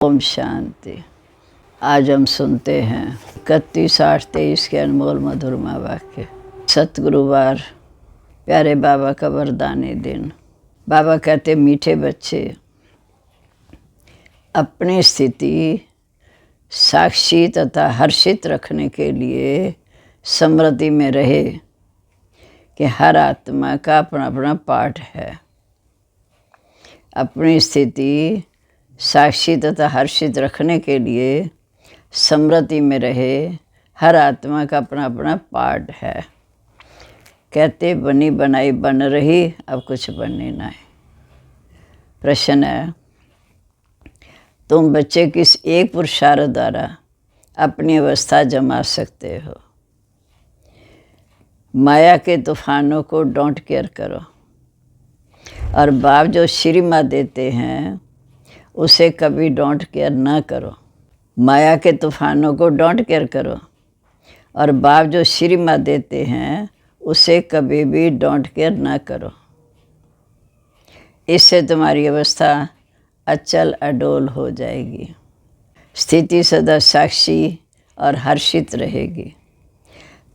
ओम शांति। आज हम सुनते हैं 31-8-23 के अनमोल मधुरमा वाक्य। सतगुरुवार, प्यारे बाबा का वरदानी दिन। बाबा कहते, मीठे बच्चे, अपनी स्थिति साक्षी तथा हर्षित रखने के लिए स्मृति में रहे कि हर आत्मा का अपना अपना पाठ है। अपनी स्थिति साक्षी तथा हर्षित रखने के लिए स्मृति में रहे, हर आत्मा का अपना अपना पाठ है। कहते, बनी बनाई बन रही, अब कुछ बनने ना है। प्रश्न है, तुम बच्चे किस एक पुरुषार्थ द्वारा अपनी अवस्था जमा सकते हो? माया के तूफानों को डोंट केयर करो, और बाप जो श्रीमत देते हैं उसे कभी डोंट केयर ना करो। माया के तूफानों को डोंट केयर करो, और बाप जो श्रीमत देते हैं उसे कभी भी डोंट केयर ना करो। इससे तुम्हारी अवस्था अचल अडोल हो जाएगी। स्थिति सदा साक्षी और हर्षित रहेगी।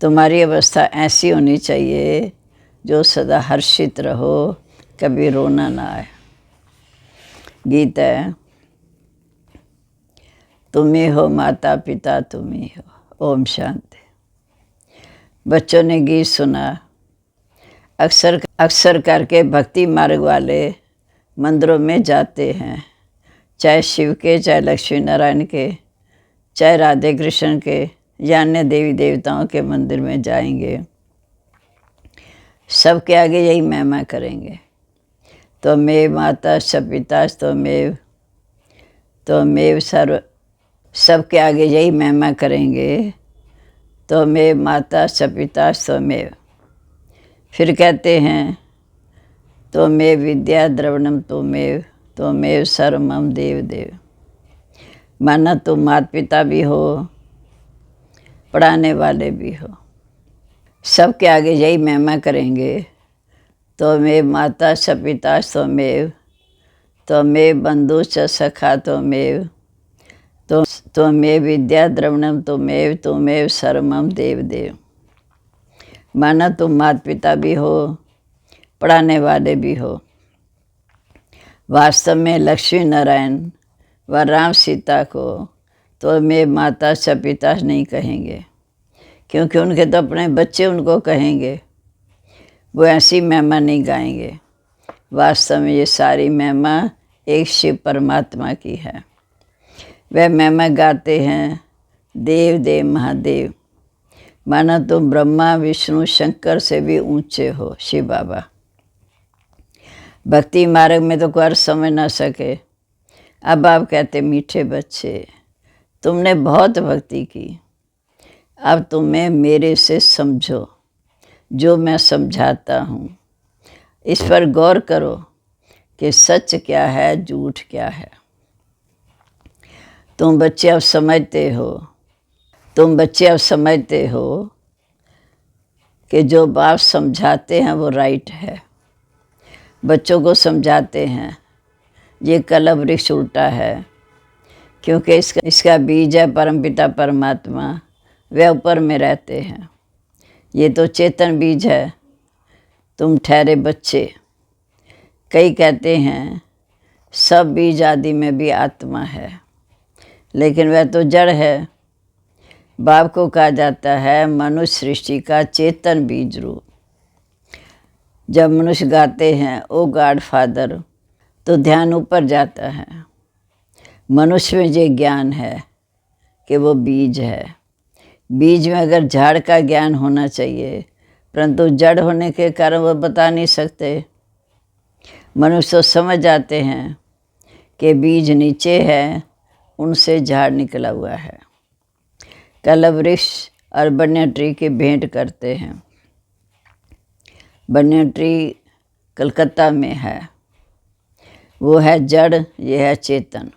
तुम्हारी अवस्था ऐसी होनी चाहिए जो सदा हर्षित रहो, कभी रोना ना आए। गीत है, तुम ही हो माता पिता, तुम ही हो। ओम शांति। बच्चों ने गीत सुना। अक्सर करके भक्ति मार्ग वाले मंदिरों में जाते हैं, चाहे शिव के, चाहे लक्ष्मी नारायण के, चाहे राधे कृष्ण के, या अन्य देवी देवताओं के मंदिर में जाएंगे। सबके आगे यही महिमा करेंगे, त्वमेव माता च पिता त्वमेव सर्व। सबके आगे यही महिमा करेंगे, त्वमेव माता च पिता त्वमेव। फिर कहते हैं, त्वमेव विद्या द्रविणम त्वमेव सर्वमम देव देव। माना तुम माता पिता भी हो, पढ़ाने वाले भी हो। सबके आगे यही महिमा करेंगे, त्वमेव माता च पिता त्वमेव बंधु च सखा त्वमेव विद्या द्रविणम त्वमेव सर्वमम देव देव। माना तुम माता पिता भी हो, पढ़ाने वाले भी हो। वास्तव में लक्ष्मी नारायण व राम सीता को त्वमेव माता च पिता नहीं कहेंगे, क्योंकि उनके तो अपने बच्चे उनको कहेंगे। वो ऐसी महिमा नहीं गाएंगे। वास्तव में ये सारी महिमा एक शिव परमात्मा की है। वह महिमा गाते हैं, देव देव महादेव। माना तुम ब्रह्मा विष्णु शंकर से भी ऊंचे हो, शिव बाबा। भक्ति मार्ग में तो कोई अर्थ समझ ना सके। अब आप कहते, मीठे बच्चे, तुमने बहुत भक्ति की, अब तुम्हें मेरे से समझो जो मैं समझाता हूँ। इस पर गौर करो कि सच क्या है, झूठ क्या है। तुम बच्चे अब समझते हो कि जो बाप समझाते हैं वो राइट है। बच्चों को समझाते हैं ये कलम वृक्ष उल्टा है, क्योंकि इसका बीज है परमपिता परमात्मा, वे ऊपर में रहते हैं। ये तो चेतन बीज है, तुम ठहरे बच्चे। कई कहते हैं सब बीज आदि में भी आत्मा है, लेकिन वह तो जड़ है। बाप को कहा जाता है मनुष्य सृष्टि का चेतन बीज रूप। जब मनुष्य गाते हैं ओ गॉड फादर, तो ध्यान ऊपर जाता है। मनुष्य में ये ज्ञान है कि वो बीज है। बीज में अगर झाड़ का ज्ञान होना चाहिए, परंतु जड़ होने के कारण वो बता नहीं सकते। मनुष्य तो समझ जाते हैं कि बीज नीचे है, उनसे झाड़ निकला हुआ है। कलम वृक्ष और बनिया ट्री की भेंट करते हैं। बनिया ट्री कलकत्ता में है, वो है जड़, ये है चेतन।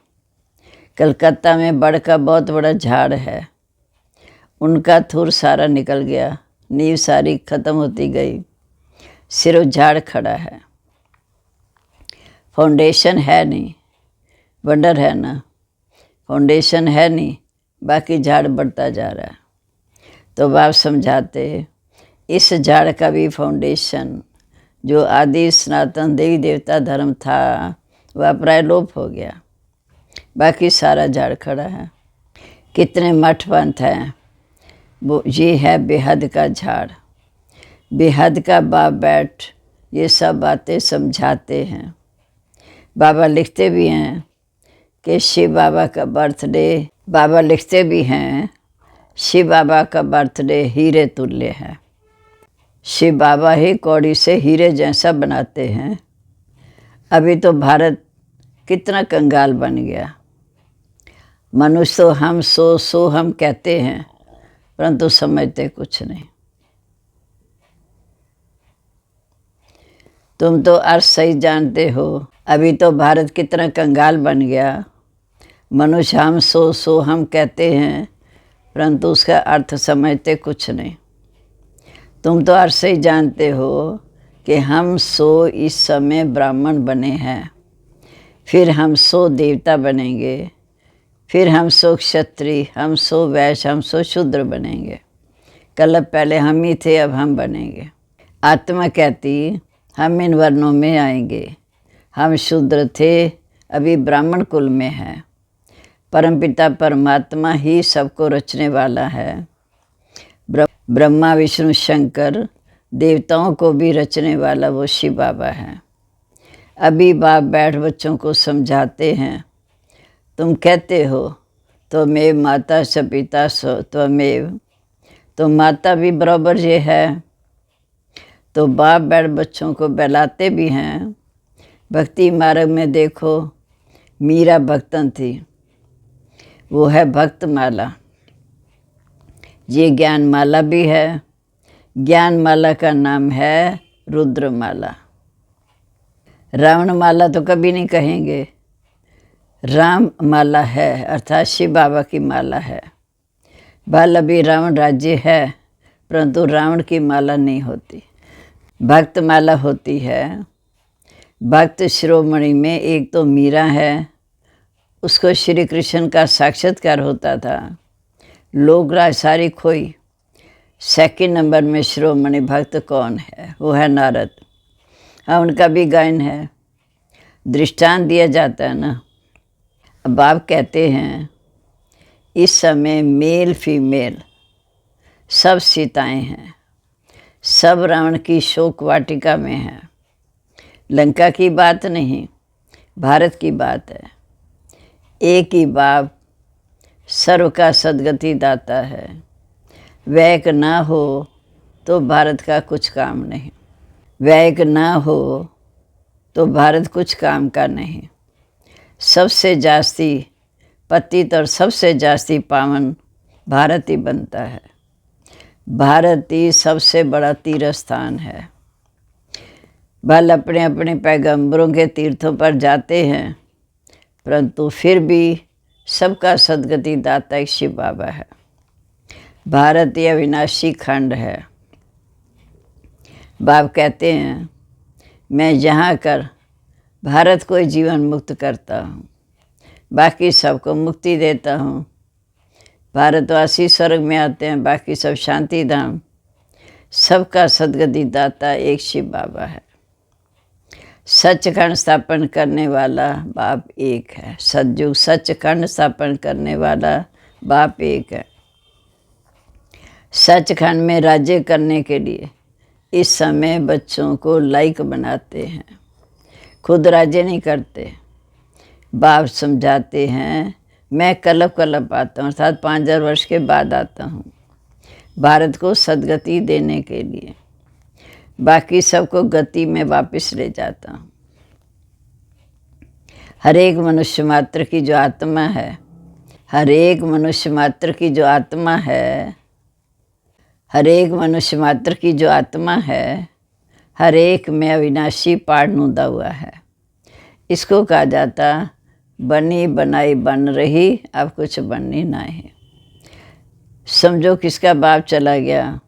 कलकत्ता में बड़ का बहुत बड़ा झाड़ है, उनका थूर सारा निकल गया, नींव सारी खत्म होती गई, सिर्फ झाड़ खड़ा है। फाउंडेशन है नहीं, वंडर है ना। फाउंडेशन है नहीं, बाकी झाड़ बढ़ता जा रहा है। तो बाप समझाते इस झाड़ का भी फाउंडेशन जो आदि सनातन देवी देवता धर्म था वह प्राय लोप हो गया, बाकी सारा झाड़ खड़ा है। कितने मठ पंथ हैं, वो ये है बेहद का झाड़। बेहद का बाप बैठ ये सब बातें समझाते हैं। बाबा लिखते भी हैं कि शिव बाबा का बर्थडे, बाबा लिखते भी हैं शिव बाबा का बर्थडे हीरे तुल्य है। शिव बाबा ही कौड़ी से हीरे जैसा बनाते हैं। अभी तो भारत कितना कंगाल बन गया। मनुष्य तो हम सो हम कहते हैं, परंतु समझते कुछ नहीं। तुम तो अर्थ सही जानते हो। अभी तो भारत कितना कंगाल बन गया। मनुष्य हम सो हम कहते हैं, परंतु उसका अर्थ समझते कुछ नहीं। तुम तो अर्थ सही जानते हो कि हम सो इस समय ब्राह्मण बने हैं, फिर हम सो देवता बनेंगे, फिर हम सो क्षत्रिय, हम सो वैश्य, हम सो शूद्र बनेंगे। कल पहले हम ही थे, अब हम बनेंगे। आत्मा कहती हम इन वर्णों में आएंगे। हम शूद्र थे, अभी ब्राह्मण कुल में हैं। परमपिता परमात्मा ही सबको रचने वाला है। ब्रह्मा विष्णु शंकर देवताओं को भी रचने वाला वो शिव बाबा है। अभी बाप बैठ बच्चों को समझाते हैं। तुम कहते हो त्वमेव माता च पिता स त्वमेव, तो माता भी बराबर ये है। तो बाप बैठ बच्चों को बहलाते भी हैं। भक्ति मार्ग में देखो मीरा भक्तन थी, वो है भक्त माला। ये ज्ञान माला भी है। ज्ञान माला का नाम है रुद्र माला। रावण माला तो कभी नहीं कहेंगे। राम माला है, अर्थात शिव बाबा की माला है। बाल अभी रावण राज्य है, परंतु रावण की माला नहीं होती, भक्त माला होती है। भक्त शिरोमणि में एक तो मीरा है, उसको श्री कृष्ण का साक्षात्कार होता था। लोक राज सारी खोई। सेकंड नंबर में शिरोमणि भक्त कौन है? वो है नारद। हाँ, उनका भी गायन है, दृष्टांत दिया जाता है ना। अब आप कहते हैं इस समय मेल फीमेल सब सीताएं हैं, सब रावण की शोक वाटिका में हैं। लंका की बात नहीं, भारत की बात है। एक ही बाप सर्व का सद्गति दाता है। वैक ना हो तो भारत का कुछ काम नहीं। वैक ना हो तो भारत कुछ काम का नहीं। सबसे जास्ती पतित और सबसे जास्ती पावन भारत ही बनता है। भारत ही सबसे बड़ा तीर्थ स्थान है। भले अपने अपने पैगंबरों के तीर्थों पर जाते हैं, परंतु फिर भी सबका सद्गति दाता एक शिव बाबा है। भारत यह अविनाशी खंड है। बाप कहते हैं मैं यहाँ कर भारत को जीवन मुक्त करता हूँ, बाकी सबको मुक्ति देता हूँ। भारतवासी स्वर्ग में आते हैं, बाकी सब शांति धाम। सबका सद्गति दाता एक शिव बाबा है। सचखंड स्थापन करने वाला बाप एक है। सतयुग सचखंड स्थापन करने वाला बाप एक है। सचखंड में राज्य करने के लिए इस समय बच्चों को लायक बनाते हैं, खुद राज्य नहीं करते। बाप समझाते हैं मैं कलप आता हूँ, अर्थात 5000 वर्ष के बाद आता हूँ भारत को सद्गति देने के लिए। बाकी सबको गति में वापस ले जाता हूँ। हर एक मनुष्य मात्र की जो आत्मा है, हर एक मनुष्य मात्र की जो आत्मा है, हर एक मनुष्य मात्र की जो आत्मा है, हर एक में अविनाशी पाठ नूदा हुआ है। इसको कहा जाता बनी बनाई बन रही, अब कुछ बननी ना है। समझो किसका बाप चला गया,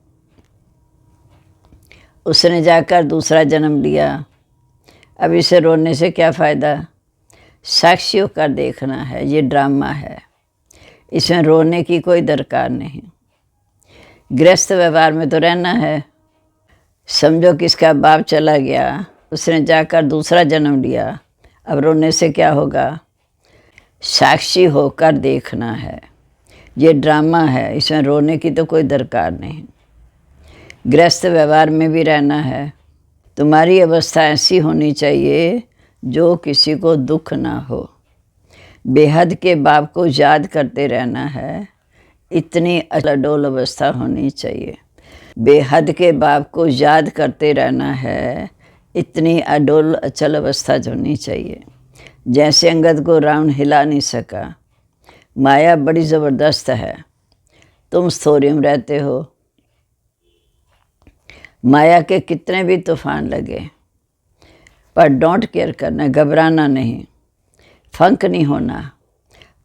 उसने जाकर दूसरा जन्म लिया। अब इसे रोने से क्या फ़ायदा? साक्षियों का देखना है, ये ड्रामा है। इसमें रोने की कोई दरकार नहीं। गृहस्थ व्यवहार में तो रहना है। समझो किसका बाप चला गया, उसने जाकर दूसरा जन्म लिया, अब रोने से क्या होगा? साक्षी होकर देखना है। ये ड्रामा है, इसमें रोने की तो कोई दरकार नहीं। गृहस्थ व्यवहार में भी रहना है। तुम्हारी अवस्था ऐसी होनी चाहिए जो किसी को दुख ना हो। बेहद के बाप को याद करते रहना है, इतनी अडोल अवस्था होनी चाहिए। बेहद के बाप को याद करते रहना है, इतनी अडोल अचल अवस्था होनी चाहिए। जैसे अंगद को रावण हिला नहीं सका। माया बड़ी ज़बरदस्त है। तुम स्थौर्यम रहते हो, माया के कितने भी तूफान लगे, पर डोंट केयर करना, घबराना नहीं, फंक नहीं होना।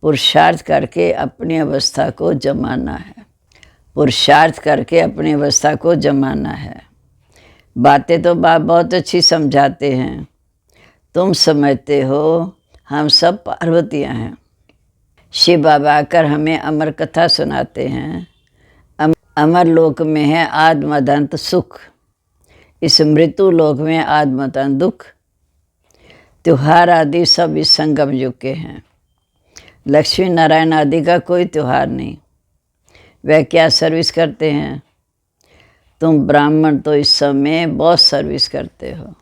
पुरुषार्थ करके अपनी अवस्था को जमाना है। पुरुषार्थ करके अपनी अवस्था को जमाना है। बातें तो बाप बहुत अच्छी समझाते हैं, तुम समझते हो हम सब पार्वतियाँ हैं। शिव बाबा आकर हमें अमर कथा सुनाते हैं। अमर लोक में है आत्मदंत सुख, इस मृत्यु लोक में आत्मदंत दुख। त्योहार आदि सब इस संगम युग के हैं। लक्ष्मी नारायण आदि का कोई त्योहार नहीं। वह क्या सर्विस करते हैं? तुम ब्राह्मण तो इस समय बहुत सर्विस करते हो।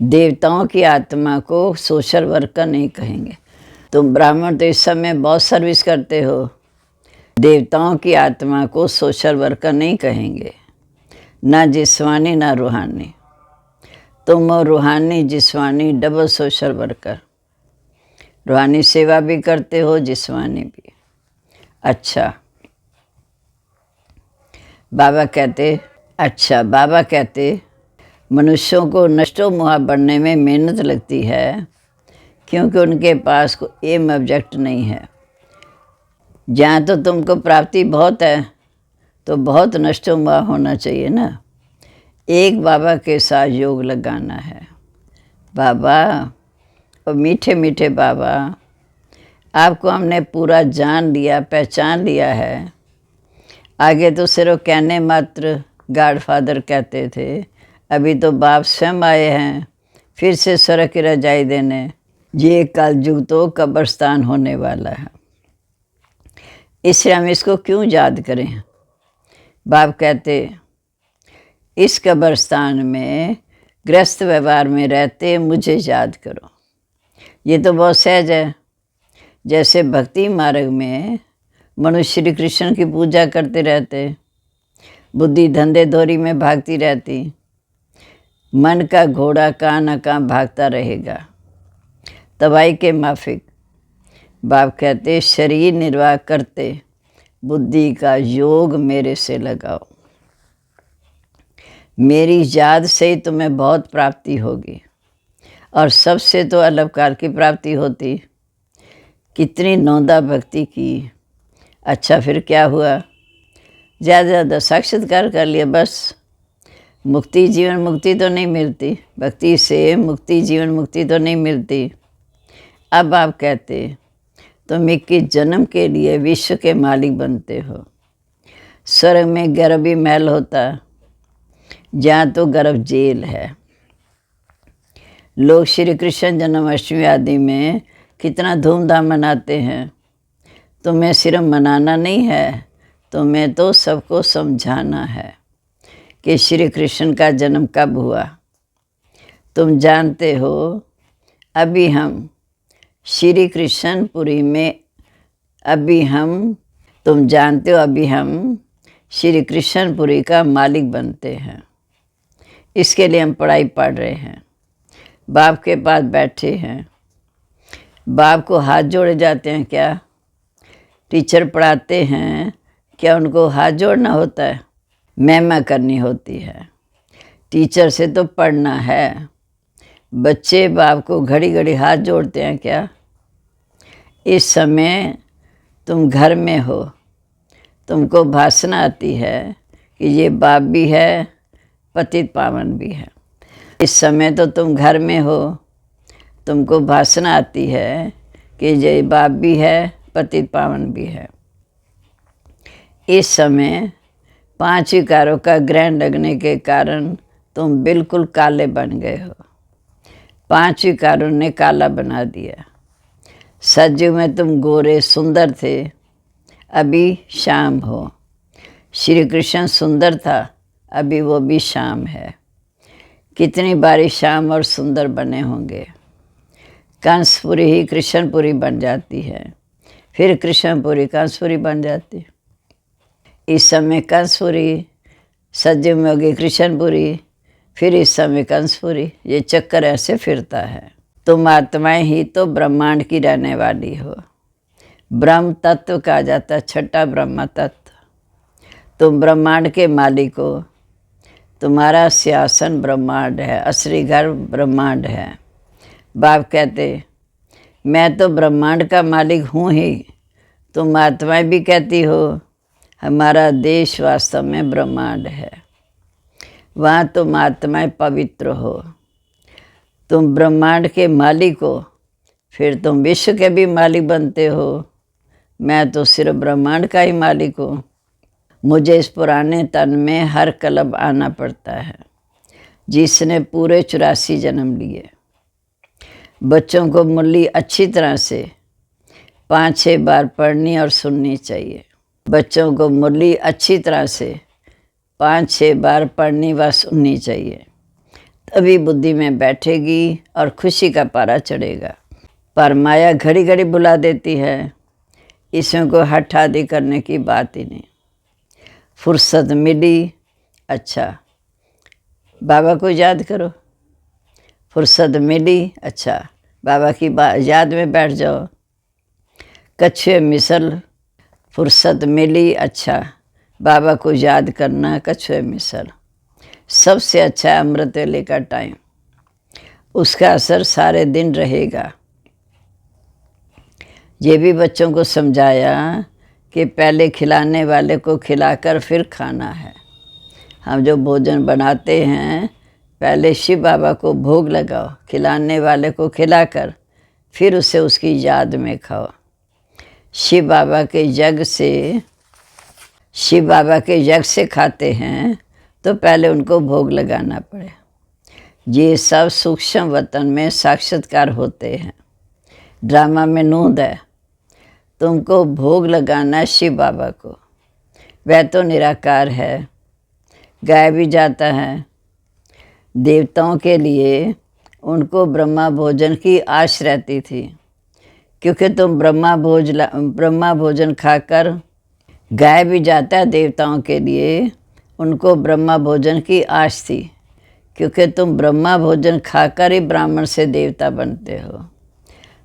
देवताओं की आत्मा को सोशल वर्कर नहीं कहेंगे। तुम ब्राह्मण तो इस समय बहुत सर्विस करते हो। देवताओं की आत्मा को सोशल वर्कर नहीं कहेंगे, ना जिस्मानी ना रूहानी। तुम और रूहानी जिस्मानी डबल सोशल वर्कर। रूहानी सेवा भी करते हो, जिस्मानी भी। अच्छा बाबा कहते मनुष्यों को नष्टो मुहा बढ़ने में मेहनत लगती है, क्योंकि उनके पास कोई एम ऑब्जेक्ट नहीं है। जहाँ तो तुमको प्राप्ति बहुत है तो बहुत नष्टो मुहा होना चाहिए ना। एक बाबा के साथ योग लगाना है। बाबा और मीठे मीठे बाबा, आपको हमने पूरा जान लिया, पहचान लिया है। आगे तो सिर्फ कहने मात्र गॉडफादर कहते थे, अभी तो बाप स्वयं आए हैं फिर से स्वर्ग की रजाई देने। ये कलयुग तो कब्रिस्तान होने वाला है, इसलिए हम इसको क्यों याद करें? बाप कहते इस कब्रिस्तान में गृहस्थ व्यवहार में रहते मुझे याद करो। ये तो बहुत सहज है। जैसे भक्ति मार्ग में मनुष्य श्री कृष्ण की पूजा करते रहते, बुद्धि धंधे धोरी में भागती रहती, मन का घोड़ा कहाँ न कहाँ भागता रहेगा तबाही के माफिक। बाप कहते शरीर निर्वाह करते बुद्धि का योग मेरे से लगाओ। मेरी याद से ही तुम्हें बहुत प्राप्ति होगी, और सबसे तो अलपकाल की प्राप्ति होती। कितनी नौंदा भक्ति की। अच्छा फिर क्या हुआ? ज़्यादा ज़्यादा साक्षात्कार कर लिया बस। मुक्ति जीवन मुक्ति तो नहीं मिलती, भक्ति से मुक्ति जीवन मुक्ति तो नहीं मिलती। अब आप कहते तुम 21 जन्म के लिए विश्व के मालिक बनते हो। स्वर्ग में गर्भ ही महल होता, जहाँ तो गर्भ जेल है। लोग श्री कृष्ण जन्माष्टमी आदि में कितना धूमधाम मनाते हैं। तुम्हें सिर्फ मनाना नहीं है, तुम्हें तो सबको समझाना है कि श्री कृष्ण का जन्म कब हुआ। तुम जानते हो अभी हम श्री कृष्णपुरी में, तुम जानते हो अभी हम श्री कृष्णपुरी का मालिक बनते हैं। इसके लिए हम पढ़ाई पढ़ रहे हैं, बाप के पास बैठे हैं। बाप को हाथ जोड़े जाते हैं क्या? टीचर पढ़ाते हैं क्या उनको हाथ जोड़ना होता है? महिमा करनी होती है। टीचर से तो पढ़ना है। बच्चे बाप को घड़ी घड़ी हाथ जोड़ते हैं क्या? इस समय तुम घर में हो, तुमको भाषना आती है कि ये बाप भी है, पतित पावन भी है। इस समय तो तुम घर में हो, तुमको भाषना आती है कि ये बाप भी है, पतित पावन भी है। इस समय 5 विकारों का ग्रहण लगने के कारण तुम बिल्कुल काले बन गए हो। 5 विकारों ने काला बना दिया। सजयुग में तुम गोरे सुंदर थे, अभी शाम हो। श्री कृष्ण सुंदर था, अभी वो भी शाम है। कितनी बारी शाम और सुंदर बने होंगे। कंसपुरी ही कृष्णपुरी बन जाती है, फिर कृष्णपुरी कंसपुरी बन जाती। इस समय कंसपुरी, सजयुग में होगी कृष्णपुरी, फिर इस समय कंसपुरी। ये चक्कर ऐसे फिरता है। तुम आत्माएं ही तो ब्रह्मांड की रहने वाली हो। ब्रह्म तत्व कहा जाता है, छठा ब्रह्म तत्व। तुम ब्रह्मांड के मालिक हो। तुम्हारा सिंहासन ब्रह्मांड है, असली घर ब्रह्मांड है। बाप कहते मैं तो ब्रह्मांड का मालिक हूँ ही। तुम आत्माएं भी कहती हो हमारा देश वास्तव में ब्रह्मांड है। वहाँ तुम आत्माएं पवित्र हो। तुम ब्रह्मांड के मालिक हो, फिर तुम विश्व के भी मालिक बनते हो। मैं तो सिर्फ ब्रह्मांड का ही मालिक हूँ। मुझे इस पुराने तन में हर कल्प आना पड़ता है, जिसने पूरे 84 जन्म लिए। बच्चों को मुरली अच्छी तरह से 5-6 बार पढ़नी और सुननी चाहिए। बच्चों को मुरली अच्छी तरह से 5-6 बार पढ़नी व सुननी चाहिए, तभी बुद्धि में बैठेगी और खुशी का पारा चढ़ेगा। पर माया घड़ी घड़ी बुला देती है, इसमें कोई हठ आदि करने की बात ही नहीं। फुर्सत मिली, अच्छा बाबा को याद करो। फुर्सत मिली, अच्छा बाबा की याद में बैठ जाओ। कछुए मिसल, फुर्सत मिली, अच्छा बाबा को याद करना, कछुए मिसल। सबसे अच्छा है अमृत वेले का टाइम, उसका असर सारे दिन रहेगा। ये भी बच्चों को समझाया कि पहले खिलाने वाले को खिलाकर फिर खाना है। हम जो भोजन बनाते हैं, पहले शिव बाबा को भोग लगाओ, खिलाने वाले को खिलाकर फिर उसे उसकी याद में खाओ। शिव बाबा के यज्ञ से खाते हैं तो पहले उनको भोग लगाना पड़े। ये सब सूक्ष्म वतन में साक्षात्कार होते हैं, ड्रामा में नूंद है। तुमको भोग लगाना शिव बाबा को। वह तो निराकार है, गाया भी जाता है। देवताओं के लिए उनको ब्रह्मा भोजन की आश रहती थी, क्योंकि तुम ब्रह्मा भोजन खाकर, गाया भी जाता है देवताओं के लिए उनको ब्रह्मा भोजन की आश थी, क्योंकि तुम ब्रह्मा भोजन खाकर ही ब्राह्मण से देवता बनते हो।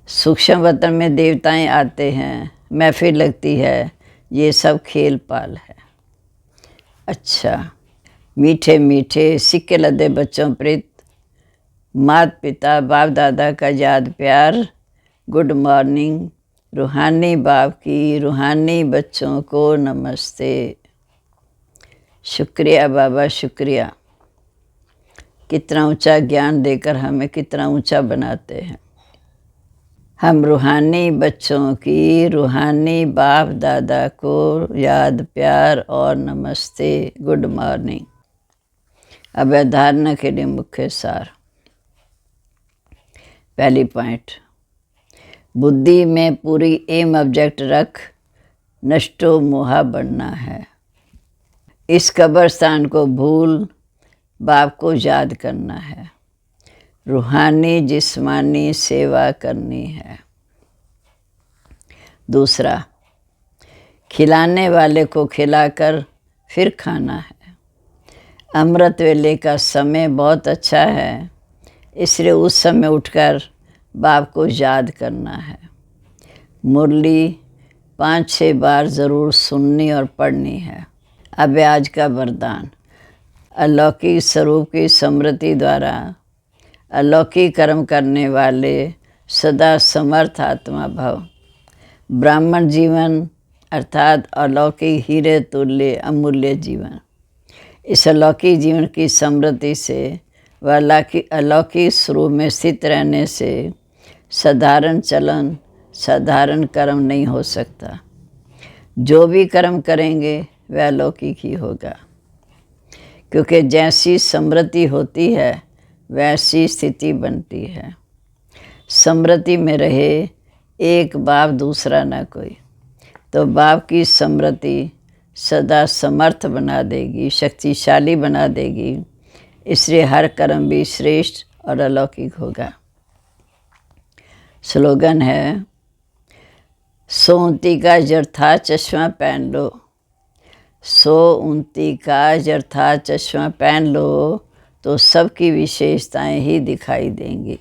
सूक्ष्म वतन में देवताएं आते हैं, महफिल लगती है, ये सब खेल पाल है। अच्छा, मीठे मीठे सिक्के लदे बच्चों प्रीत, माता पिता बाप दादा का याद प्यार, गुड मॉर्निंग। रूहानी बाप की रूहानी बच्चों को नमस्ते। शुक्रिया बाबा, शुक्रिया। कितना ऊंचा ज्ञान देकर हमें कितना ऊंचा बनाते हैं। हम रूहानी बच्चों की रूहानी बाप दादा को याद प्यार और नमस्ते, गुड मॉर्निंग। अब धारणा के लिए मुख्य सार। पहली पॉइंट, बुद्धि में पूरी एम ऑब्जेक्ट रख नष्टो मोहा बनना है। इस कब्रस्तान को भूल बाप को याद करना है। रूहानी जिस्मानी सेवा करनी है। दूसरा, खिलाने वाले को खिलाकर फिर खाना है। अमृत वेले का समय बहुत अच्छा है, इसलिए उस समय उठकर बाप को याद करना है। मुरली 5-6 बार ज़रूर सुननी और पढ़नी है। अब आज का वरदान, अलौकिक स्वरूप की स्मृति द्वारा अलौकिक कर्म करने वाले सदा समर्थ आत्मा भव। ब्राह्मण जीवन अर्थात अलौकिक हीरे तुल्य अमूल्य जीवन। इस अलौकिक जीवन की समृद्धि से व अलौकिक स्वरूप में स्थित रहने से साधारण चलन साधारण कर्म नहीं हो सकता। जो भी कर्म करेंगे वह अलौकिक ही होगा, क्योंकि जैसी समृद्धि होती है वैसी स्थिति बनती है। समृद्धि में रहे एक बाप दूसरा ना कोई, तो बाप की समृद्धि सदा समर्थ बना देगी, शक्तिशाली बना देगी। इसलिए हर कर्म भी श्रेष्ठ और अलौकिक होगा। स्लोगन है, सो ऊँती का जरथा चश्मा पहन लो, सो ऊँती का जरथा चश्मा पहन लो, तो सबकी विशेषताएं ही दिखाई देंगी।